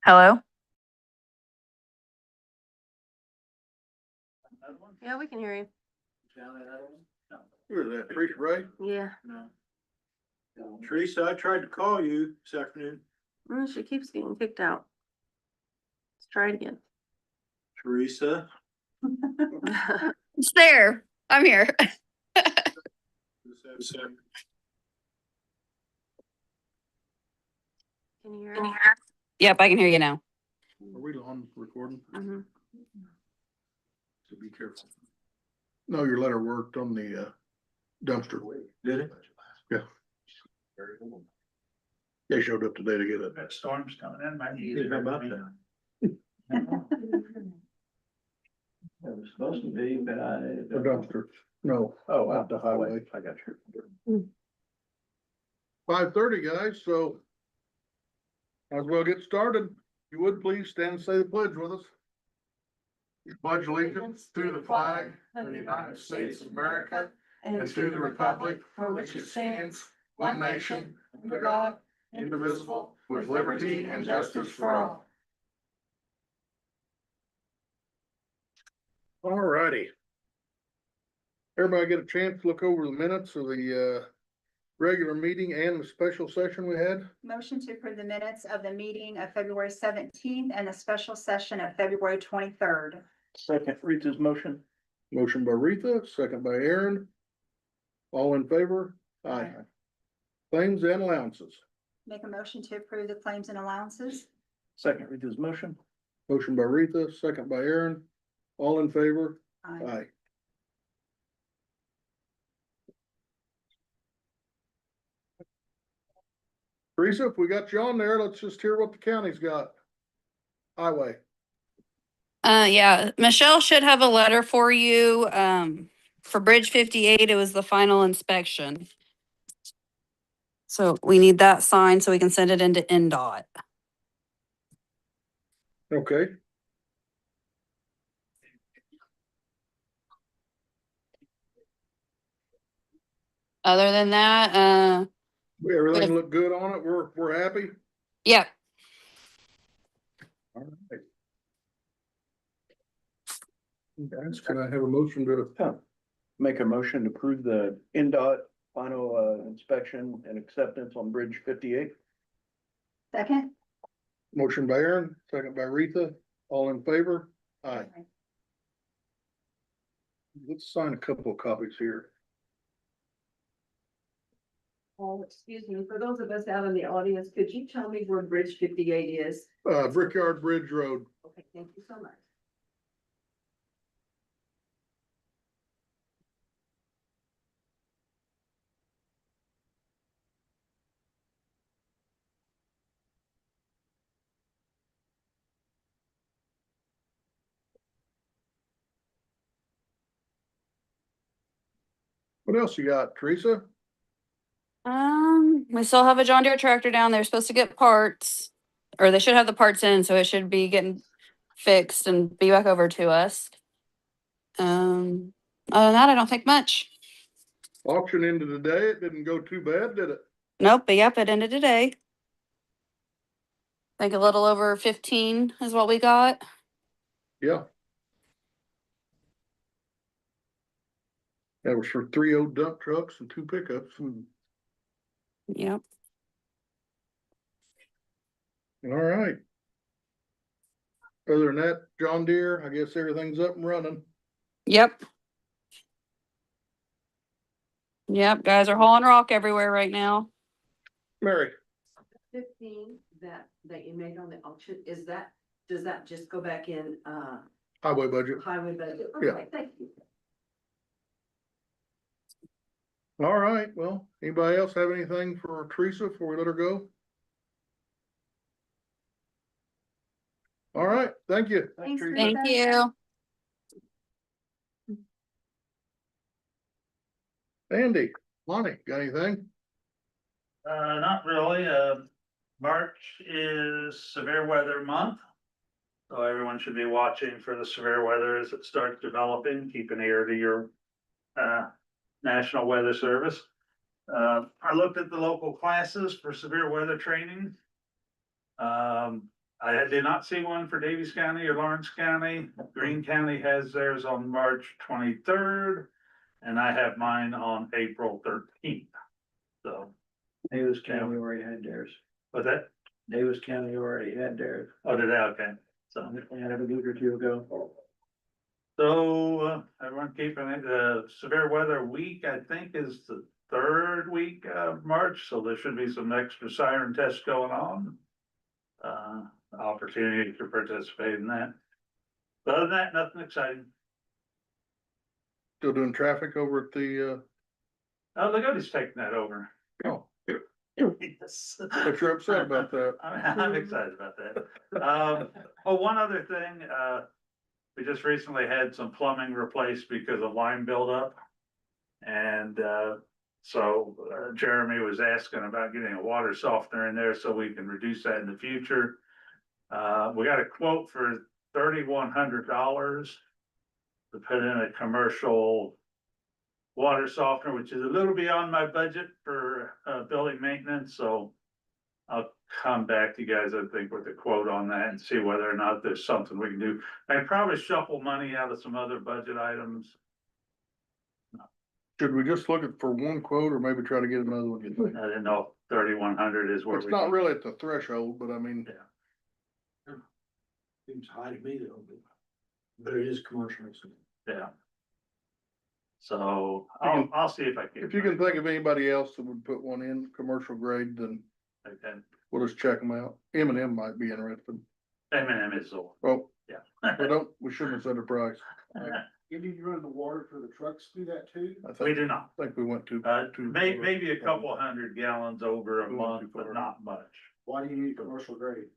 Hello? Yeah, we can hear you. Who is that, Teresa Ray? Yeah. Teresa, I tried to call you this afternoon. She keeps getting kicked out. Let's try it again. Teresa? It's there. I'm here. Can you hear me? Yep, I can hear you now. Are we on recording? Mm-hmm. So be careful. No, your letter worked on the dumpster. Did it? Yeah. They showed up today to get it. That storm's coming in, might be How easier. about that? It was supposed to be, but The dumpster, no, out the highway. I got you. 5:30, guys, so might as well get started. If you would, please stand and say the pledge with us. Pledge allegiance to the flag of the United States of America and to the republic for which it stands, one nation, under God, indivisible, with liberty and justice for all. All righty. Everybody get a chance to look over the minutes of the regular meeting and the special session we had? Motion to approve the minutes of the meeting of February 17th and the special session of February 23rd. Second, Rita's motion. Motion by Rita, second by Aaron. All in favor? Aye. Claims and allowances. Make a motion to approve the claims and allowances. Second, Rita's motion. Motion by Rita, second by Aaron. All in favor? Aye. Aye. Teresa, if we got you on there, let's just hear what the county's got. Highway. Yeah, Michelle should have a letter for you. For Bridge 58, it was the final inspection. So we need that signed so we can send it into NDOT. Okay. Other than that, Everything looked good on it. We're happy. yep. All right. Guys, can I have a motion to, Make a motion to approve the NDOT final inspection and acceptance on Bridge 58. Second. motion by Aaron, second by Rita, all in favor? Aye. Let's sign a couple of copies here. Oh, excuse me, for those of us out in the audience, could you tell me where Bridge 58 is? Brickyard Bridge Road. Okay, thank you so much. What else you got, Teresa? We still have a John Deere tractor down. They're supposed to get parts, or they should have the parts in, so it should be getting fixed and be back over to us. Other than that, I don't think much. Auction ended today. It didn't go too bad, did it? Nope, but yep, it ended today. I think a little over 15 is what we got. Yeah. That was for 3 old dump trucks and 2 pickups. Yep. All right. Other than that, John Deere, I guess everything's up and running. Yep. Yep, guys are hauling rock everywhere right now. Mary, 15 that you made on the auction, does that just go back in, highway budget. highway budget? Yeah. Okay, thank you. All right, well, anybody else have anything for Teresa before we let her go? All right, thank you. Thanks, Teresa. Thank you. Andy, Lonnie, got anything? Not really. March is severe weather month. So everyone should be watching for the severe weather as it starts developing. Keep an ear to your, National Weather Service. I looked at the local classes for severe weather training. I did not see one for Davies County or Lawrence County. Greene County has theirs on March 23rd. And I have mine on April 13th. So, Davis County already had theirs. but that, Davis County already had theirs. oh, did I? Okay. So, They had it a week or two ago. everyone keeping it, severe weather week, I think, is the third week of March, so there should be some extra siren tests going on. Opportunity to participate in that. But other than that, nothing exciting. Still doing traffic over at the, Oh, look, he's taking that over. oh, Yes. but you're upset about that. I'm excited about that. One other thing, we just recently had some plumbing replaced because of line buildup. And, Jeremy was asking about getting a water softener in there so we can reduce that in the future. We got a quote for $3,100 to put in a commercial water softener, which is a little beyond my budget for, building maintenance, so I'll come back to you guys, I think, with a quote on that and see whether or not there's something we can do. I'd probably shuffle money out of some other budget items. Should we just look at for one quote or maybe try to get another one? You think? I didn't know if 3,100 is where It's we. not really at the threshold, but I mean, Seems high to me though, but it is commercial. Yeah. So You I'll see if I can. if you can think of anybody else that would put one in commercial grade, then Okay. we'll just check them out. M&M might be interested. M&M is the one. Oh, Yeah. we shouldn't have said a price. You need to run the water for the trucks do that too? I We do not. think we went too. Maybe a couple hundred gallons over a We went too month, but far. not much. Why do you need commercial grade?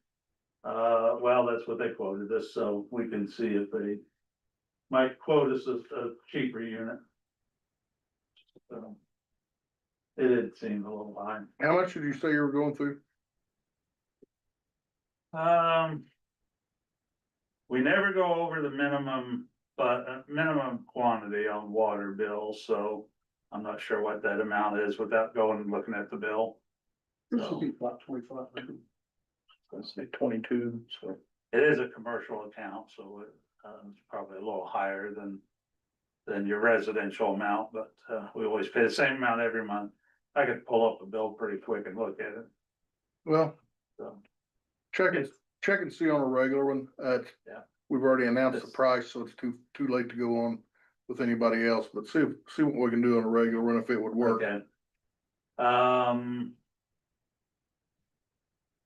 Well, that's what they quoted us, so we can see if they might quote us a cheaper unit. So, it did seem a little high. How much did you say you were going through? We never go over the minimum, but minimum quantity on water bills, so I'm not sure what that amount is without going and looking at the bill. This would be about 2,500. Let's say 22, so. It is a commercial account, so it's probably a little higher than your residential amount, but, we always pay the same amount every month. I could pull up the bill pretty quick and look at it, Well, so. check and see on a regular one. Yeah. We've already announced the This- price, so it's too late to go on with anybody else, but see what we can do on a regular one if it would work. Okay.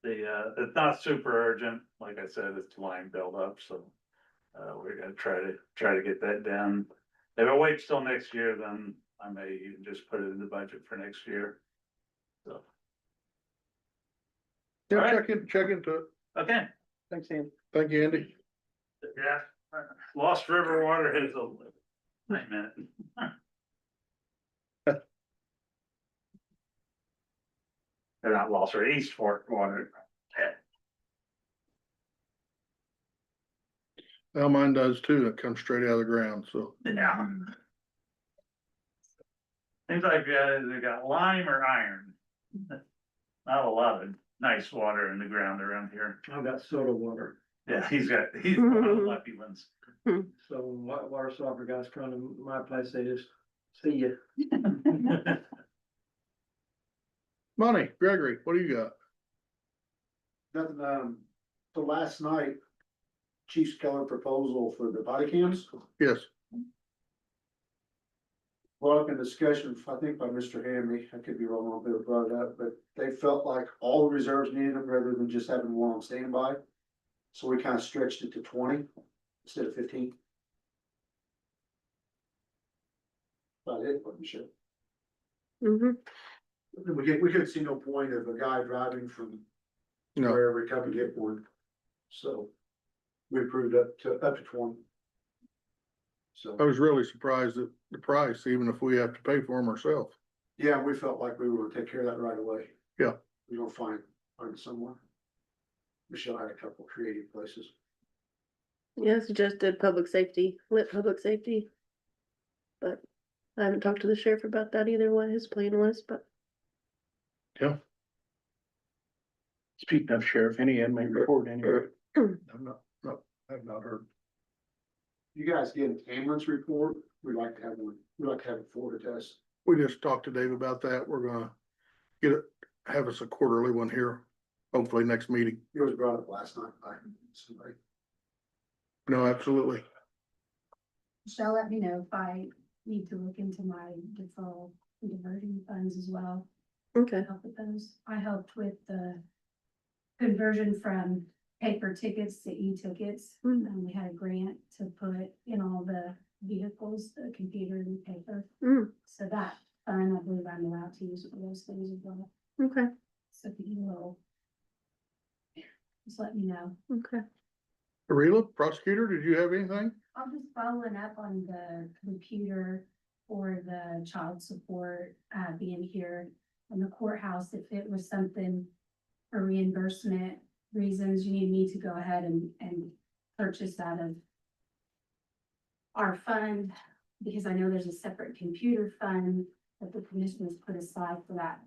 It's not super urgent, like I said, it's line buildup, so. We're gonna try to get that done. If it waits till next year, then I may even just put it in the budget for next year. So, Yeah, All right. check into it. okay, Thanks, Andy. Thank you, Andy. yeah, Lost River Water has a, wait a minute. They're not Lost River, East Fork Water. Well, mine does too. It comes straight out of the ground, so. Yeah. Seems like they got lime or iron. Not a lot of nice water in the ground around here. I've got soda water. Yeah, he's one of the lucky ones. So water softener guys come to my place, they just see you. Money, Gregory, what do you got? Nothing, so last night, Chief's Keller proposal for the body cams Yes, brought up in discussion, I think by Mr. Hamby, I could be wrong on who brought it up, but they felt like all the reserves needed them rather than just having one on standby. So we kind of stretched it to 20 instead of 15. About it, wasn't sure. We couldn't see no point of a guy driving from no, wherever he come to get one. So we approved up to 20. So. I was really surprised at the price, even if we have to pay for them ourselves. Yeah, we felt like we were gonna take care of that right away. Yeah. We're gonna find it somewhere. Michelle had a couple of creative places. Yeah, suggested public safety, lit public safety. But I haven't talked to the sheriff about that either, what his plan was, but. Yeah. Speaking of sheriff, any inmate report anyway? I've not heard. You guys get an ambulance report, we'd like to have one, we'd like to have it for the test. We just talked to Dave about that. We're gonna get it, have us a quarterly one here, hopefully next meeting. It was brought up last night by somebody. No, absolutely. Michelle, let me know if I need to look into my deferral and diversion funds as well. Okay. Help with those. I helped with the conversion from paper tickets to e-tickets. Mm. And we had a grant to put in all the vehicles, the computer and paper. Mm. So that fund, I believe I'm allowed to use for those things as well. Okay, So if you will, just let me know. okay. Arela, prosecutor, did you have anything? I'm just following up on the computer for the child support, being here in the courthouse. If it was something for reimbursement reasons, you need me to go ahead and purchase out of our fund, because I know there's a separate computer fund that the commissioners put aside for that.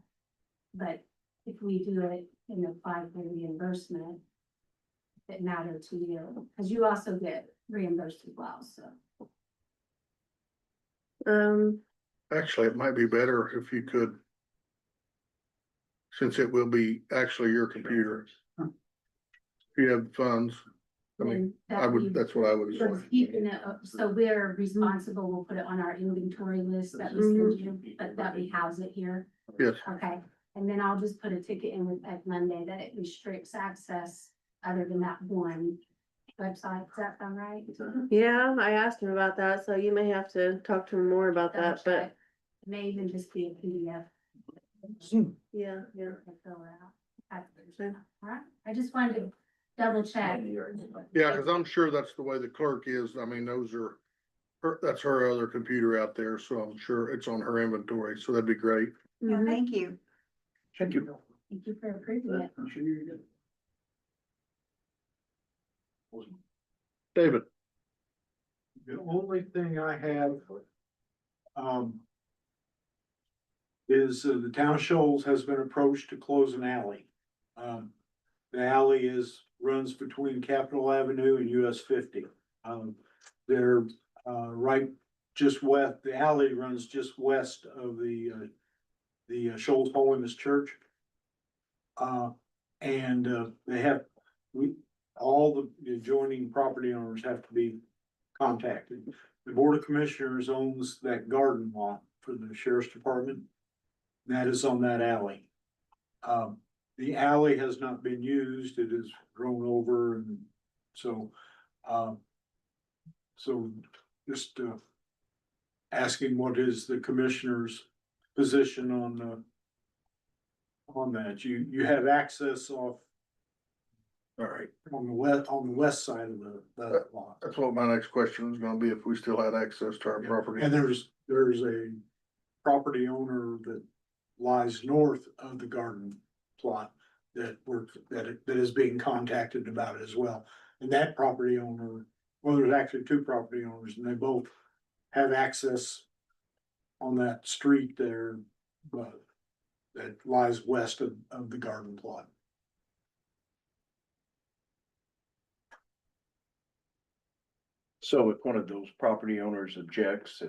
But if we do it and apply for reimbursement, it matter to you, because you also get reimbursed as well, so. Actually, it might be better if you could. Since it will be actually your computer. If you have funds, I mean, then I that would, we- that's what I would. we're keeping it up, so we're responsible, we'll put it on our inventory list that we send you, but that we house it here. Yes, Okay, and then I'll just put a ticket in with Ed Monday that it restricts access other than that one website. Does that sound right? Yeah, I asked him about that, so you may have to talk to him more about Double that, but check. It may even just be a PDF. yeah, yeah. to fill out. Okay. All right, I just wanted to double check. yeah, cause I'm sure that's the way the clerk is. I mean, those are. That's her other computer out there, so I'm sure it's on her inventory, so that'd be great. Yeah, Mhm. thank you. Thank you. Thank you for approving it. David, The only thing I have, is the town of Shoals has been approached to close an alley. The alley runs between Capitol Avenue and US 50. They're, right just west, the alley runs just west of the Shoals Holiness Church. All the adjoining property owners have to be contacted. The Board of Commissioners owns that garden lot for the sheriff's department. That is on that alley. The alley has not been used, it has grown over and so, just, asking what is the commissioner's position on that. You have access off all right, on the west side of the lot. that's what my next question was gonna be, if we still had access to our property. And there's a property owner that lies north of the garden plot that is being contacted about it as well. And that property owner, well, there's actually two property owners and they both have access on that street there, but that lies west of the garden plot. So if one of those property owners objects,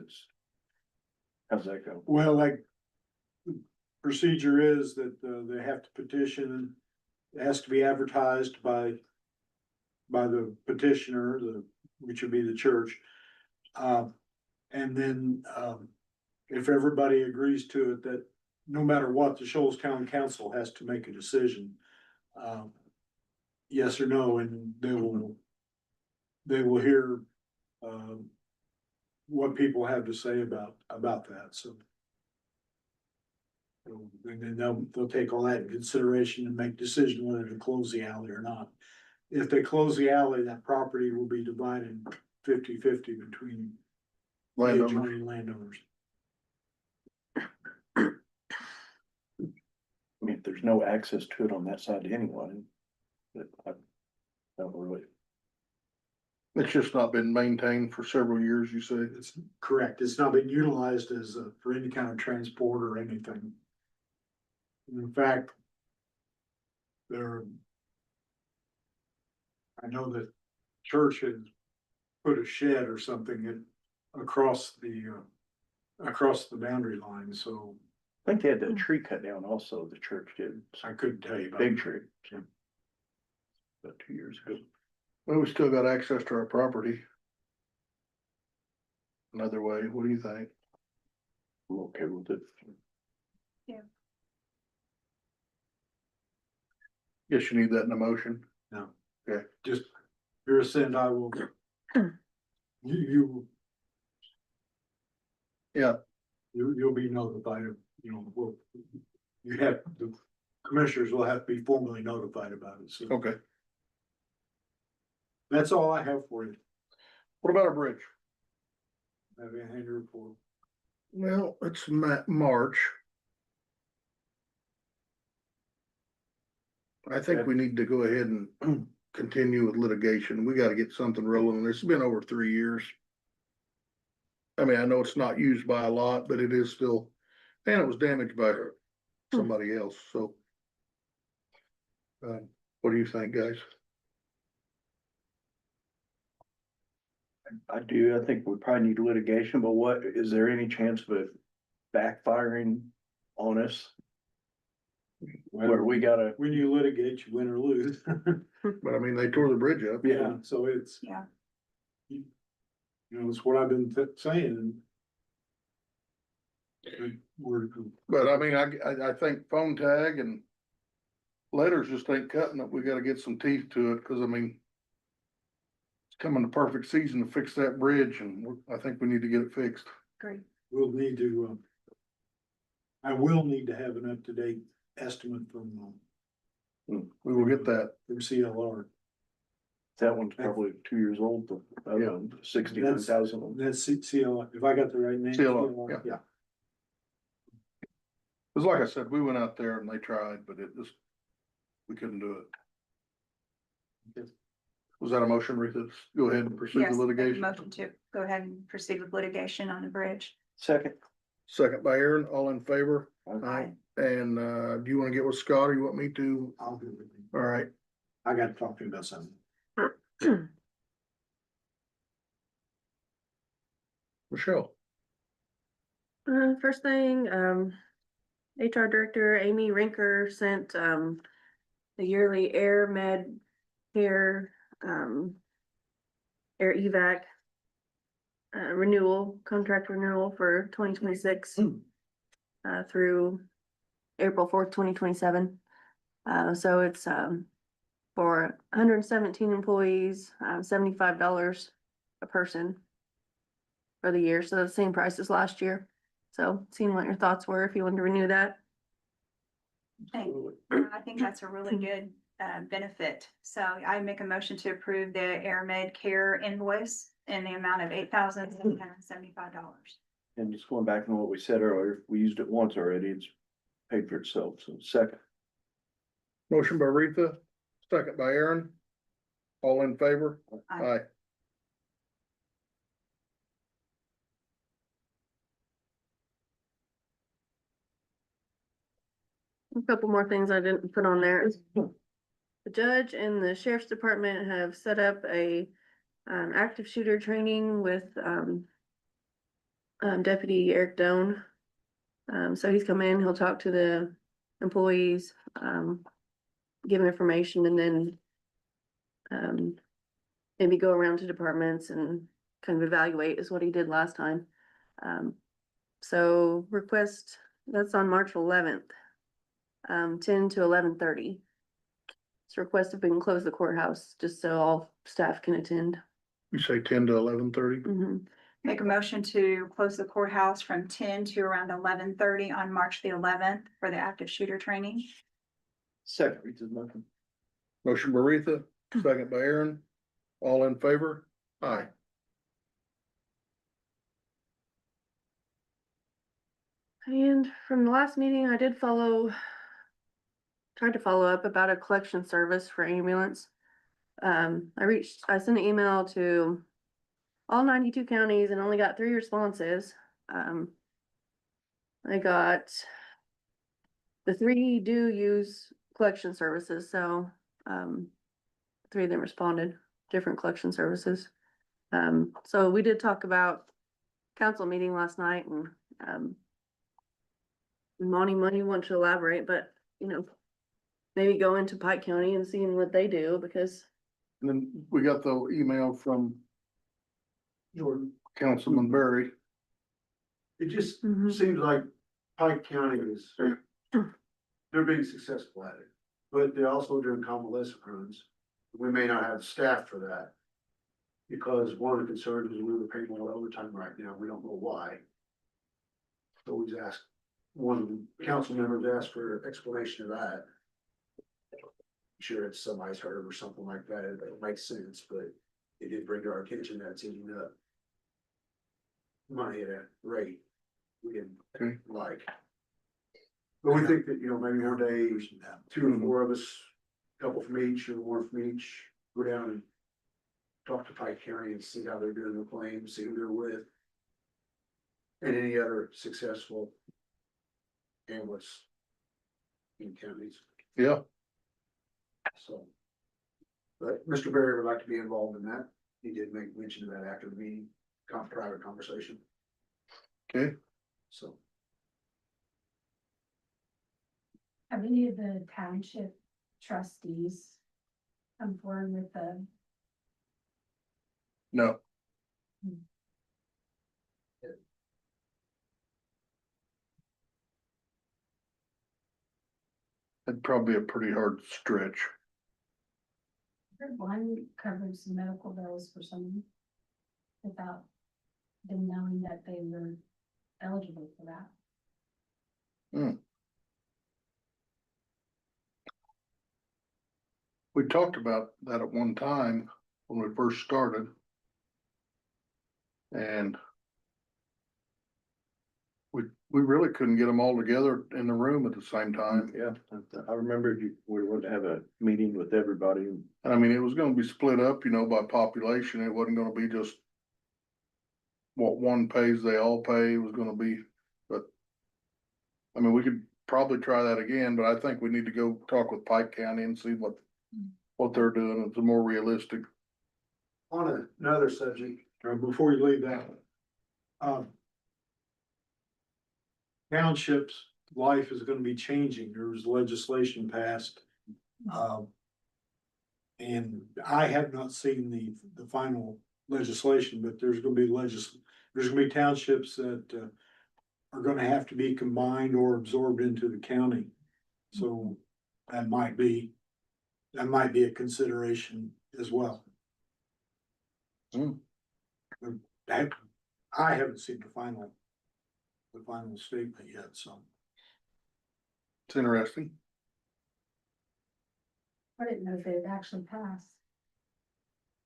how's that go? Well, like, the procedure is that they have to petition, it has to be advertised by the petitioner, which would be the church. And then, if everybody agrees to it, that no matter what, the Shoals Town Council has to make a decision. Yes or no, and they will hear, what people have to say about that, so. And then they'll take all that in consideration and make decision whether to close the alley or not. If they close the alley, that property will be divided 50-50 between the Landowners. adjoining landowners. I mean, if there's no access to it on that side anyway, but I don't really. It's just not been maintained for several years, you say? It's correct, it's not been utilized as for any kind of transport or anything. In fact, there. I know that church had put a shed or something across the boundary line, so I think they had that tree cut down also, the church did, I couldn't tell you about. big tree. About 2 years ago. Well, we still got access to our property. Another way, what do you think? I'm okay with it. Guess you need that in a motion. No. Okay. Just, your assent, I will. You. Yeah. You'll be notified of, the commissioners will have to be formally notified about it, so. Okay. That's all I have for you. What about a bridge? Have anything to report? Well, it's March. I think we need to go ahead and continue with litigation. We gotta get something rolling. It's been over 3 years. I mean, I know it's not used by a lot, but it is still, and it was damaged by somebody else, so. What do you think, guys? I do, I think we probably need litigation, but is there any chance of it backfiring on us? Where we gotta, When you litigate, you win or lose. But I mean, they tore the bridge up. Yeah, so it's. Yeah. It's what I've been saying. We're, But I mean, I think phone tag and letters just ain't cutting it. We gotta get some teeth to it, cause I mean, it's coming the perfect season to fix that bridge, and I think we need to get it fixed. Great. we'll need to, I will need to have an up-to-date estimate from We will get that. CLR. that one's probably 2 years old, the other one, 69,000. That's CLR, if I got the right name. CLR, Yeah. Cause like I said, we went out there and they tried, but we couldn't do it. Was that a motion, Rita? Go ahead and pursue Yes, the litigation. motion to go ahead and proceed with litigation on the bridge. Second. Second by Aaron, all in favor? Aye. And, do you wanna get with Scott or you want me to? I'll do it. All right, I gotta talk to him about something. Michelle. First thing, HR Director Amy Rinker sent, the yearly Air Med Care, Air Evac contract renewal for 2026 through April 4th, 2027. So it's, for 117 employees, $75 a person for the year, so the same price as last year. So seeing what your thoughts were, if you wanted to renew that. I think that's a really good benefit. So I make a motion to approve the AirMed Care invoice in the amount of $8,775. And just going back on what we said earlier, we used it once already, it's paid for itself, so second. Motion by Retha, second by Aaron. All in favor? Aye. Aye. A couple more things I didn't put on there. The judge and the sheriff's department have set up a active shooter training with Deputy Eric Doan. So he's come in, he'll talk to the employees, give them information, and then maybe go around to departments and kind of evaluate is what he did last time. So request, that's on March 11th. 10 to 11:30. It's request if we can close the courthouse, just so all staff can attend. You say 10 to 11:30? Make a motion to close the courthouse from 10 to around 11:30 on March the 11th for the active shooter training. Second, Rita's motion. Motion by Retha, second by Aaron. All in favor? Aye. And from the last meeting, I did tried to follow up about a collection service for ambulance. I sent an email to all 92 counties and only got 3 responses. I got the 3 do use collection services, so, three of them responded, different collection services. So we did talk about council meeting last night and, Monty wants to elaborate, but, you know, maybe go into Pike County and seeing what they do, because And then we got the email from Jordan, Councilman Berry. it just Mhm. seems like Pike County is, they're being successful at it. But they're also doing convalescent runs. We may not have the staff for that. Because one of the concerns is we're paying more overtime right now. We don't know why. So we just asked, one of the council members asked for explanation of that. Sure, it's somebody's heard or something like that. It makes sense, but it did bring to our attention that it's eating up money at a rate we didn't Okay. like. But we think that, you know, maybe one day, two or four of us, a couple from each or one from each, go down and talk to Pike County and see how they're doing the claims, see who they're with. And any other successful ambulance in counties, Yeah, so. But Mr. Berry would like to be involved in that. He did make mention of that after the meeting, private conversation, okay. so. Have any of the township trustees come forward with the, No. It'd probably be a pretty hard stretch. one covers some medical bills for someone without them knowing that they were eligible for that? We talked about that at one time when we first started. And we really couldn't get them all together in the room at the same time. Yeah, I remember we would have a meeting with everybody. And I mean, it was gonna be split up, you know, by population. It wasn't gonna be just what one pays, they all pay. It was gonna be, but I mean, we could probably try that again, but I think we need to go talk with Pike County and see what they're doing. It's a more realistic. On another subject, Before you leave that. Townships' life is gonna be changing. There was legislation passed. And I have not seen the final legislation, but there's gonna be there's gonna be townships that, are gonna have to be combined or absorbed into the county. So that might be a consideration as well. Hmm. I haven't seen the final statement yet, so. It's interesting. I didn't know if it had actually passed.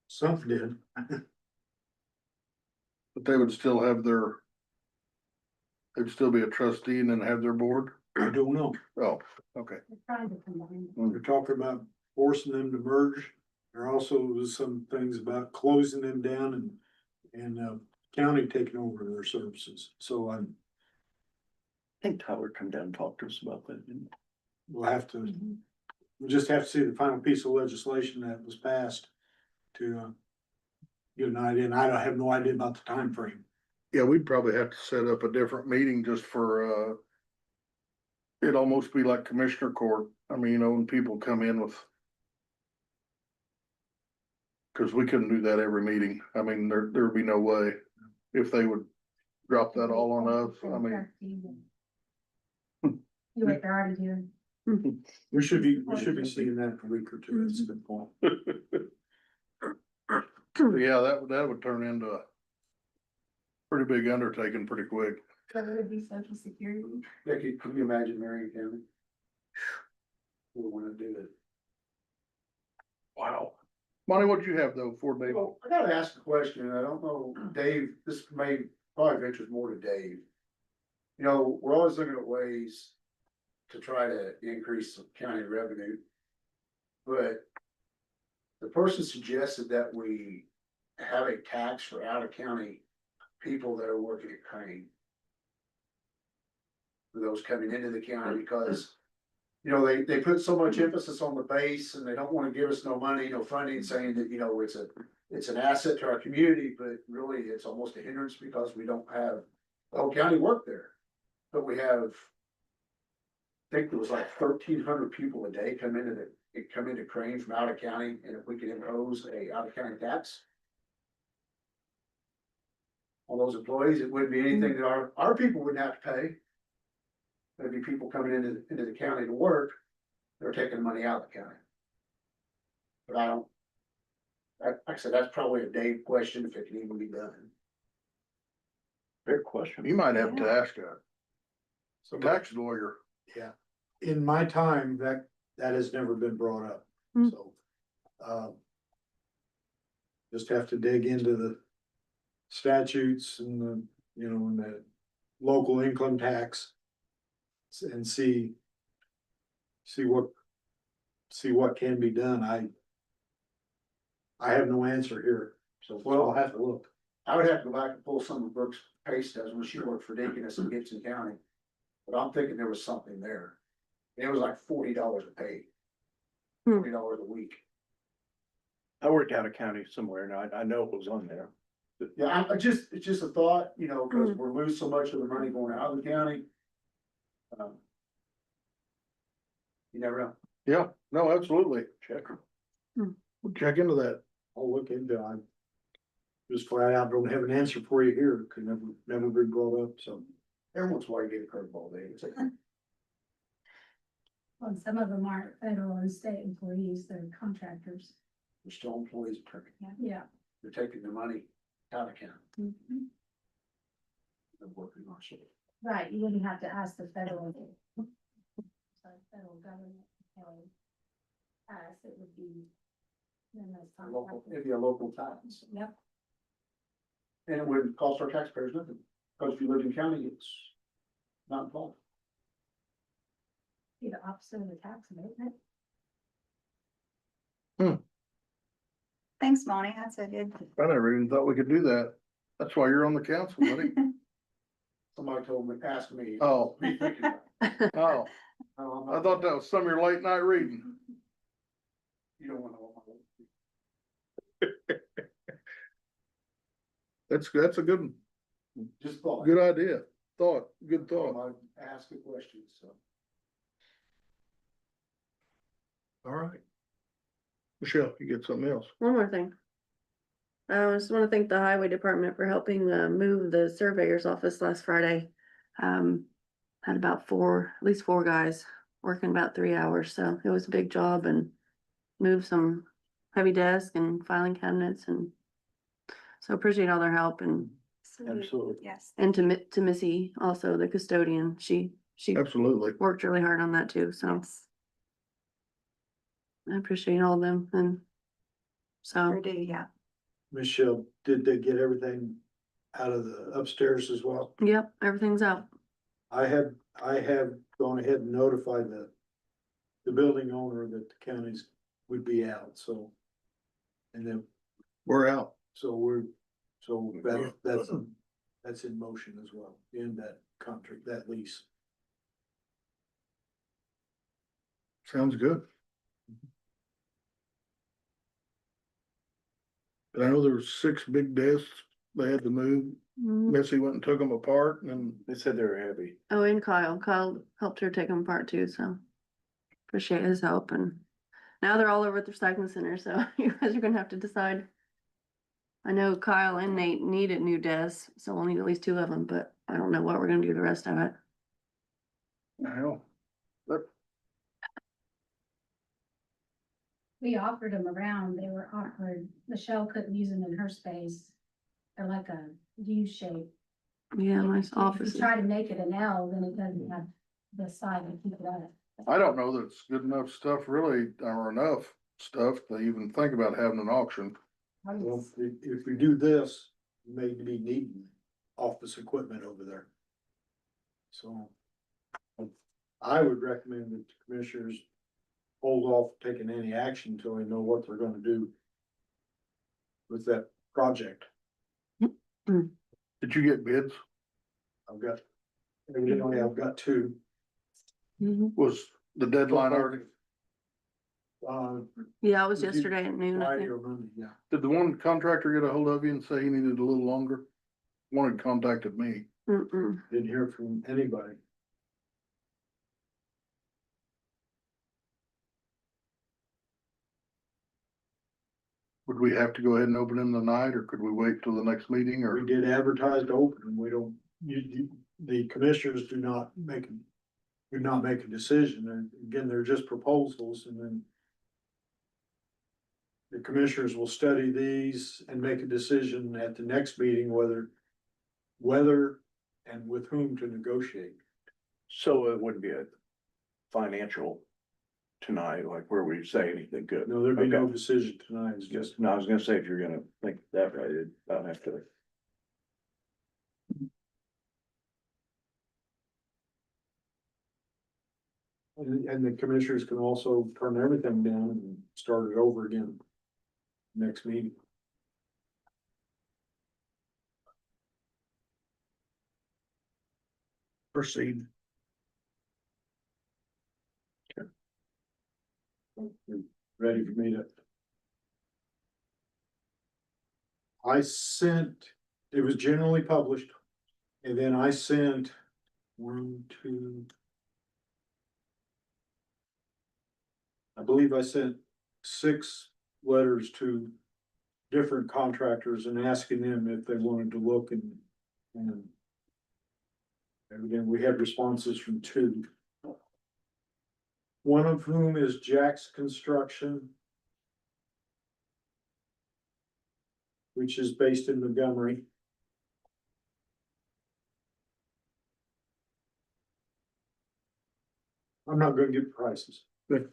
Some did. But they would still have they'd still be a trustee and then have their board. I don't know. Oh, okay. They're trying to combine. They're talking about forcing them to merge. There also was some things about closing them down and county taking over their services. So I think Tyler come down and talk to us about that, didn't we'll have to, we'll just have to see the final piece of legislation that was passed to get an idea. And I have no idea about the time frame. Yeah, we'd probably have to set up a different meeting just for, it'd almost be like commissioner court. I mean, you know, when people come in with. Cause we couldn't do that every meeting. I mean, there'd be no way if they would drop that all on us. I mean, You like they're already doing. We should be seeing that in a week or two. That's a good point. yeah, that would turn into a pretty big undertaking pretty quick. So it would be social security. Becky, can you imagine Marion County? We wanna do it. Wow. Monty, what'd you have though for Dave? Well, I gotta ask a question, I don't know, Dave, this may probably ventures more to Dave. You know, we're always looking at ways to try to increase some county revenue. But the person suggested that we have a tax for out of county people that are working at Crane. For those coming into the county, because you know, they put so much emphasis on the base and they don't wanna give us no money, no funding, saying that, you know, it's an asset to our community, but really it's almost a hindrance because we don't have Elk County work there. But we have, I think there was like 1,300 people a day come into Crane from out of county, and if we could impose a out of county tax on those employees, it wouldn't be anything that our people wouldn't have to pay. There'd be people coming into the county to work, they're taking money out of the county. But I don't, like I said, that's probably a Dave question if it can even be done. Fair question. You might have to ask a So tax lawyer. yeah, in my time, that has never been brought up, Hmm. so. Just have to dig into the statutes and the, you know, and the local income tax. And see what can be done. I have no answer here, so I'll have to look. I would have to go back and pull some of Brooke's pay stubs when she worked for Deaconess in Gibson County. But I'm thinking there was something there. It was like $40 a pay. Hmm. $40 a week. I worked out of county somewhere and I know it was on there. Yeah, it's just a thought, you know, cause we're losing so much of the money going out of the county. You never know. Yeah, no, absolutely. Check. We'll check into that. I'll look into it. I just flat out don't have an answer for you here, could never be brought up, so. Every once in a while you get a curveball, Dave. It's like, Well, some of them aren't federal and state employees, they're contractors. we're still employees, Yeah. they're taking the money out of county. Mhm. They're working on shit. Right, you wouldn't have to ask the federal. Sorry, federal government, it would be. Then those Local, contractors. it'd be a local tax. Yep, And it wouldn't cost our taxpayers nothing, because if you live in county, it's not involved. be the opposite of the tax abatement. Thanks, Monty. That's a good. I never even thought we could do that. That's why you're on the council, buddy. Somebody told me, asked me. Oh. "What are you thinking about?" Oh, "Oh, I'm I not- thought that was some of your late night reading. You don't wanna know what my. That's a good one. Just thought. Good idea. Good thought. I ask a question, so. All right. Michelle, you get something else? One more thing. I just wanna thank the highway department for helping move the surveyor's office last Friday. Had about at least four guys working about 3 hours, so it was a big job and moved some heavy desks and filing cabinets and. So appreciate all their help and Absolutely. Yes. to Missy, also the custodian. She Absolutely. worked really hard on that too, so Yes. I appreciate all of them and. So. Sure do, yeah. Michelle, did they get everything out of the upstairs as well? Yep, everything's out. I have gone ahead and notified the building owner that the counties would be out, so. And then, We're out. that's in motion as well, in that contract, that lease. Sounds good. And I know there were 6 big desks they had to move. Mhm. Missy went and took them apart and They said they were heavy. Oh, and Kyle helped her take them apart too, so. Appreciate his help and now they're all over at the recycling center, so you guys are gonna have to decide. I know Kyle and Nate needed new desks, so we'll need at least 2 of them, but I don't know what we're gonna do the rest of it. now, We offered them around, they were awkward, Michelle couldn't use them in her space. They're like a U shape. Yeah, my If office you is, try to make it an L, then it doesn't have the side to keep it up. I don't know that it's good enough stuff really, or enough stuff to even think about having an auction. Well, if we do this, you may be needing office equipment over there. So. I would recommend that the commissioners hold off taking any action until they know what they're gonna do with that project. Did you get bids? Evidently I've got 2. Mhm. Was The deadline already, Yeah, it was Was it yesterday at noon, I Friday think. or Monday, yeah. did the one contractor get a hold of you and say he needed a little longer? One had contacted me. Mm-mm. Didn't hear from anybody. Would we have to go ahead and open him tonight, or could we wait till the next meeting, or? We did advertise to open, and we don't, the commissioners do not make a decision, and again, they're just proposals, and then the commissioners will study these and make a decision at the next meeting whether and with whom to negotiate. So it wouldn't be a financial tonight, like where we say anything good. No, there'd be no Okay. decision tonight, it's just, Just, no, I was gonna say, if you're gonna think that right, it'd about have to. and the commissioners can also turn everything down and start it over again next meeting. Proceed. Ready for me to? I sent, it was generally published, and then I sent I believe I sent 6 letters to different contractors and asking them if they wanted to look and again, we had responses from 2. One of whom is Jack's Construction, which is based in Montgomery. I'm not gonna give prices. But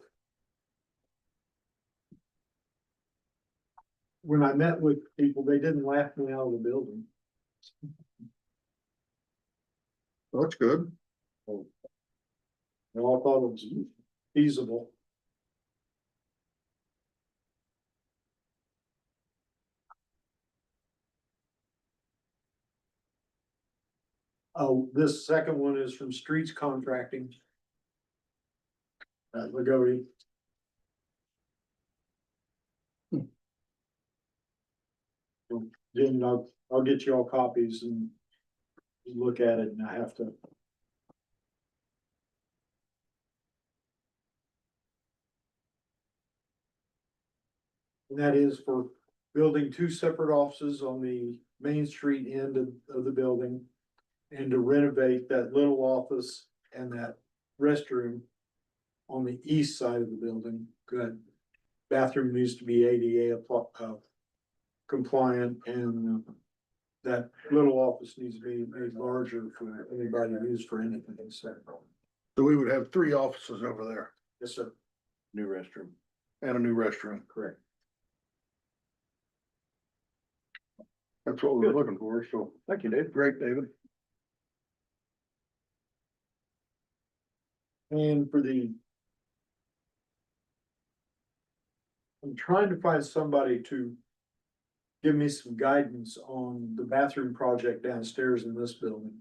when I met with people, they didn't laugh me out of the building. That's good. They all thought it was feasible. Oh, this second one is from Streets Contracting. At Lagodi. Then I'll get you all copies and you look at it, and I have to. And that is for building 2 separate offices on the Main Street end of the building. And to renovate that little office and that restroom on the east side of the building. Good. Bathroom needs to be ADA compliant, and that little office needs to be made larger for anybody to use for anything. So, So we would have 3 offices over there yes, sir. New restroom. and a new restroom. Correct. That's what we were looking for, so. Thank you, Dave. Great, David. And I'm trying to find somebody to give me some guidance on the bathroom project downstairs in this building.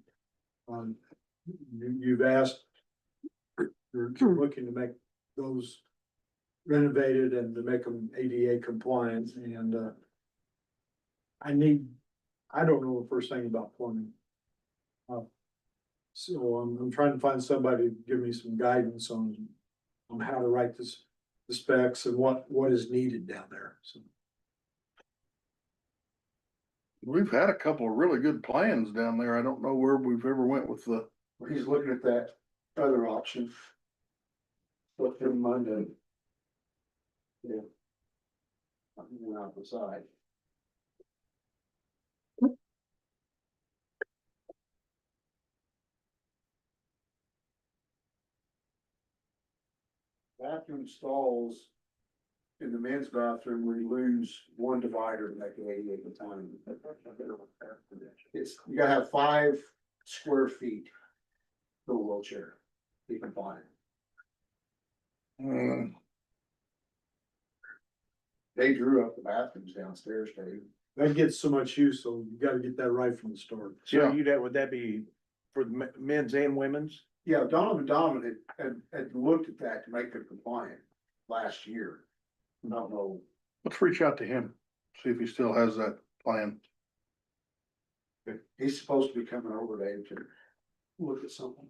You've asked, you're looking to make those renovated and to make them ADA compliant, and I don't know the first thing about plumbing. So I'm trying to find somebody to give me some guidance on how to write the specs and what is needed down there, so. We've had a couple of really good plans down there. I don't know where we've ever went with the, He's looking at that other option. Look for Monday. Yeah. Something out the side. Bathroom stalls. In the men's bathroom, we lose one divider to make it 88 at a time. It's, you gotta have 5 square feet for a wheelchair, be compliant. They drew up the bathrooms downstairs, Dave. That gets so much use, so you gotta get that right from the start. So Yeah. would that be for the men's and women's? Yeah, Donovan had looked at that to make it compliant last year. I don't know, Let's reach out to him, see if he still has that plan. if he's supposed to be coming over there to look at something.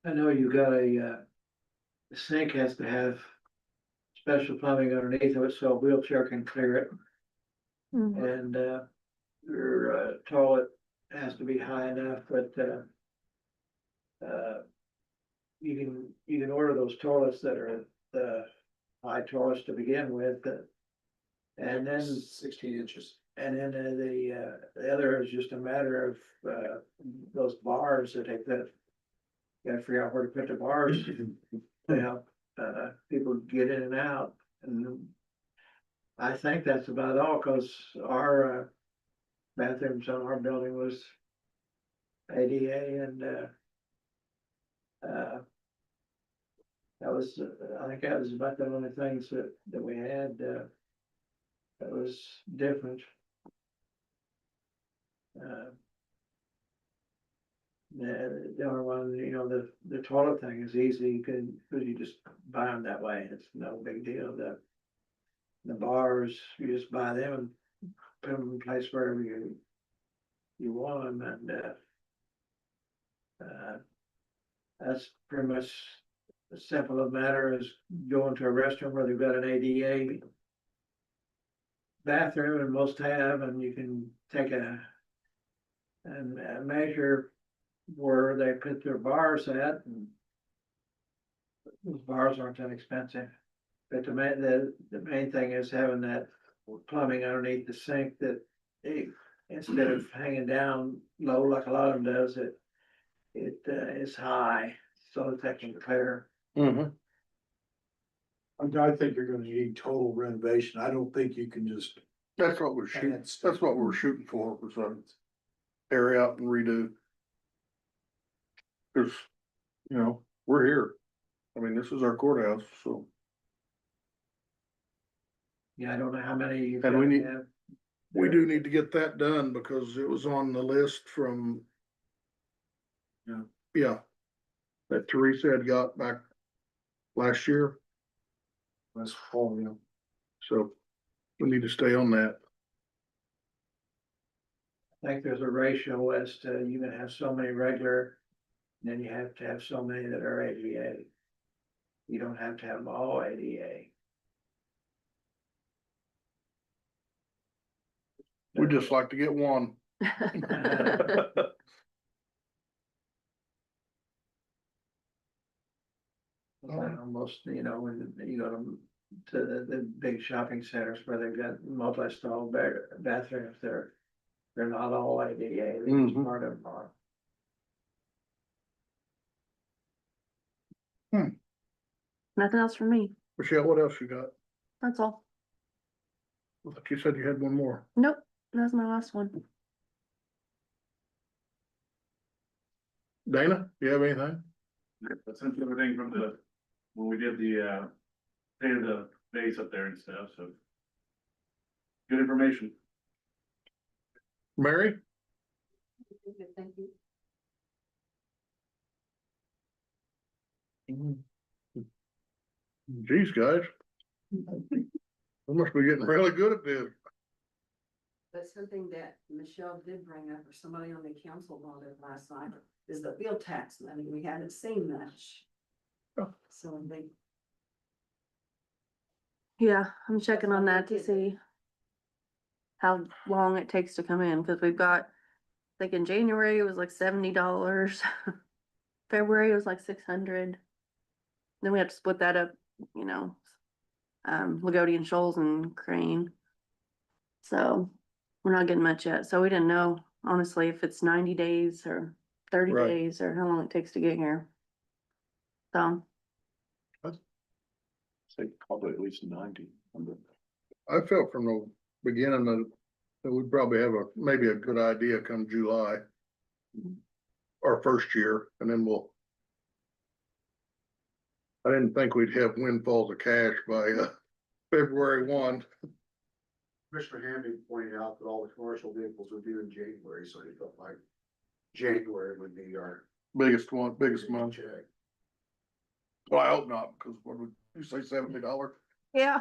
I know you got the sink has to have special plumbing underneath of it so a wheelchair can clear it. And, your, toilet has to be high enough, but, you can order those toilets that are the high toilets to begin with, and then, 16 inches. and then the other is just a matter of, those bars that take that. You gotta figure out where to put the bars to help, people get in and out, and I think that's about all, cause our, bathrooms on our building was ADA and, that was, I think that was about the only things that we had, that was different. The other one, you know, the toilet thing is easy, cause you just buy them that way, it's no big deal, the bars, you just buy them and put them in place wherever you want them, and, that's pretty much as simple a matter as going to a restaurant where they've got an ADA bathroom, and most have, and you can take and measure where they put their bars at, and those bars aren't that expensive. But the main thing is having that plumbing underneath the sink that instead of hanging down low like a lot of them does, it is high so that they can clear. Mm-hmm. I think you're gonna need total renovation. I don't think you can just. That's what we're shooting, that's what we're shooting for, was area out and redo. Cause, you know, we're here. I mean, this is our courthouse, so. Yeah, I don't know how many you've And we got to need- have. We do need to get that done because it was on the list from. Yeah. That Teresa had got back last year, That's fall, you know. so we need to stay on that. I think there's a ratio as to you can have so many regular, and then you have to have so many that are ADA. You don't have to have them all ADA. We'd just like to get one. Almost, you know, when you go to the big shopping centers where they've got multi-stall bathrooms, they're not all ADA, they're just Mhm. part of them are. Nothing else from me. Michelle, what else you got? That's all. Like you said, you had one more. Nope, that's my last one. Dana, do you have anything? That's everything from when we did the, painted the base up there and stuff, so. Good information. Mary? Thank you. Geez, guys. We must be getting really good at this. But something that Michelle did bring up, or somebody on the council brought it last night, is the field tax money. We haven't seen much. Oh. So they, Yeah, I'm checking on that to see how long it takes to come in, cause we've got, like in January, it was like $70. February, it was like 600. Then we have to split that up, you know, Lagodi and Shoals and Crane. So we're not getting much yet, so we didn't know, honestly, if it's 90 days or 30 Right. days or how long it takes to get here. So, Say probably at least 90. I felt from the beginning that we'd probably have maybe a good idea come July. Our first year, and then I didn't think we'd have windfalls of cash by, February 1. Mr. Hamby pointed out that all the commercial vehicles are due in January, so he felt like January would be our biggest month. check. Well, I hope not, because what would you say, $70? Yeah.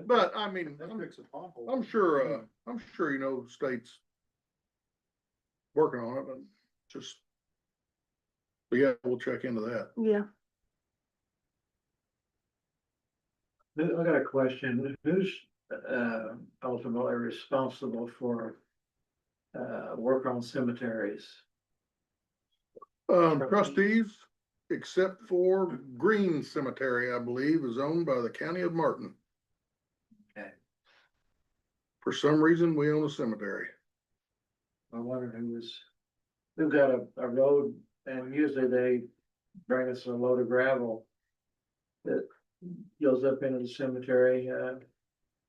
But I mean, That'll fix a pothole. I'm sure, you know, the state's working on it and just. But yeah, we'll check into that. Yeah. I got a question. Who's, ultimately responsible for, work on cemeteries? Trustees, except for Green Cemetery, I believe, is owned by the county of Martin. Okay. For some reason, we own a cemetery. I wondered we've got a road, and usually they bring us a load of gravel that goes up into the cemetery.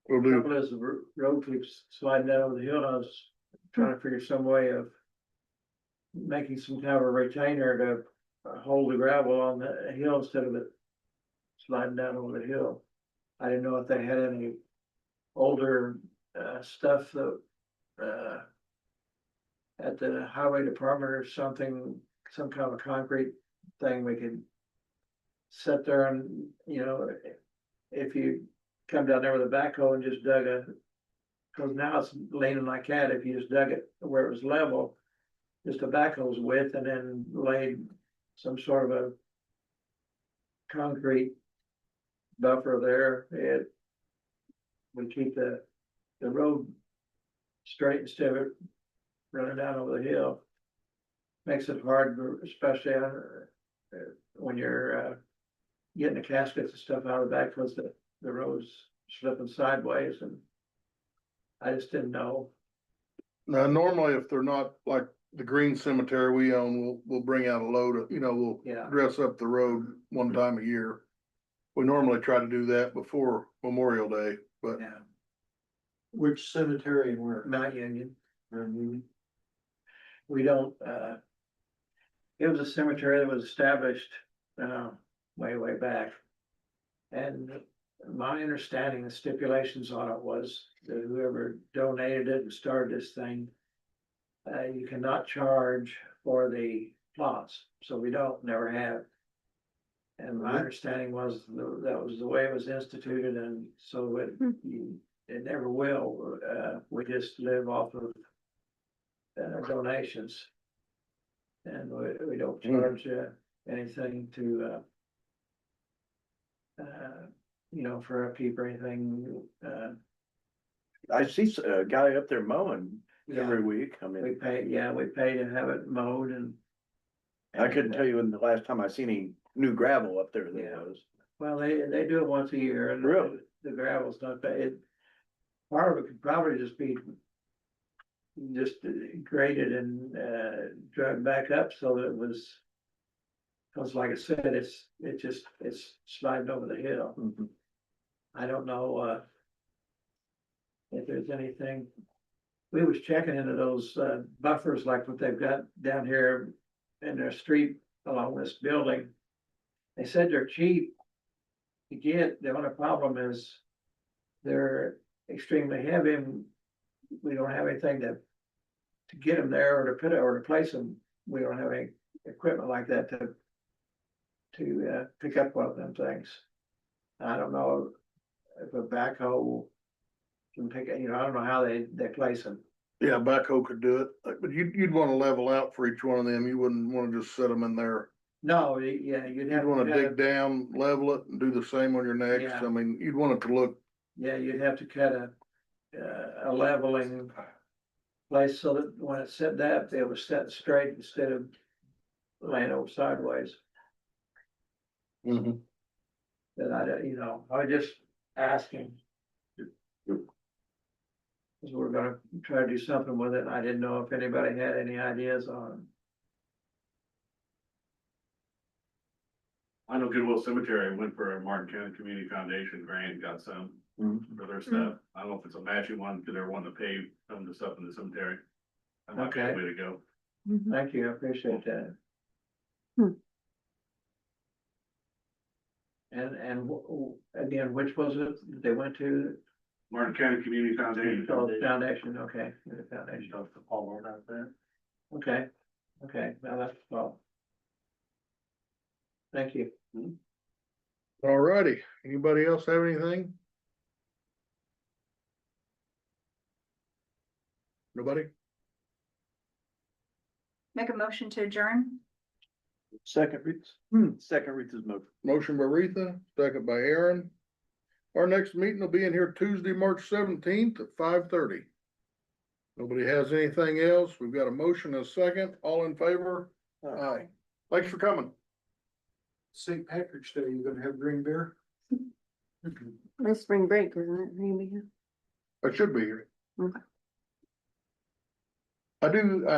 We'll do, Trouble is, the road keeps sliding down over the hill, and I was trying to figure some way of making some kind of a retainer to hold the gravel on the hill instead of it sliding down over the hill. I didn't know if they had any older, stuff that, at the highway department or something, some kind of a concrete thing we could sit there and, you know, if you come down there with a backhoe and just dug cause now it's leaning like that, if you just dug it where it was level, just a backhoe's width, and then laid some sort of a concrete buffer there, it would keep the road straight instead of it running down over the hill. Makes it hard, especially when you're getting the caskets and stuff out of the back, because the road's slipping sideways, and I just didn't know. now normally if they're not like the Green Cemetery we own, we'll bring out a load of, you know, we'll Yeah. dress up the road one time a year. We normally try to do that before Memorial Day, but Yeah. Which cemetery and where? Mount Union. We don't, it was a cemetery that was established, way back. And my understanding, the stipulations on it was that whoever donated it and started this thing, you cannot charge for the plots, so we never have. And my understanding was that was the way it was instituted, and so it never will. We just live off of donations. And we don't charge anything to, you know, for upkeep or anything. I see a guy up there mowing Yeah. every week. I We mean, pay to have it mowed, and. I couldn't tell you when the last time I seen any new gravel up there Yeah. that was. Well, they do it once a year, and Really? the gravel's not bad. Part of it could probably just be just graded and dragged back up so that it was. Cause like I said, it's sliding over the hill. Mhm. I don't know if there's anything. We was checking into those buffers like what they've got down here in their street along this building. They said they're cheap to get. The only problem is they're extremely heavy, and we don't have anything to get them there or to put it or to place them. We don't have any equipment like that to pick up one of them things. I don't know if a backhoe can pick it, you know, I don't know how they place them. yeah, backhoe could do it. But you'd want to level out for each one of them. You wouldn't want to just set them in there. No, yeah, you'd have. You'd want you'd to have dig down, level it, and do the same on your next. Yeah. I mean, you'd want it to look. Yeah, you'd have to cut a leveling place so that when it's set up, it was set straight instead of laying over sideways. That I, you know, I was just asking. Cause we're gonna try to do something with it. I didn't know if anybody had any ideas on. I know Goodwill Cemetery went for a Martin County Community Foundation grant, and got some for their stuff. I don't know if it's a matching one, because they're wanting to pay some of the stuff in the cemetery. That might be a Okay. way to go. Thank you, I appreciate that. And again, which was it that they went to? Martin County Community Foundation. Oh, Foundation, okay, the foundation. Talk to Paul out there. Okay, okay, now that's all. Thank you. Alrighty, anybody else have anything? Nobody? Make a motion to adjourn. Second Ruth's motion. Motion by Retha, second by Aaron. Our next meeting will be in here Tuesday, March 17th at 5:30. Nobody has anything else? We've got a motion and a second. All in favor? Aye. Thanks for coming. St. Patrick's Day, you gonna have green beer? It's spring break, isn't it? Maybe. I should be here. Okay. I do,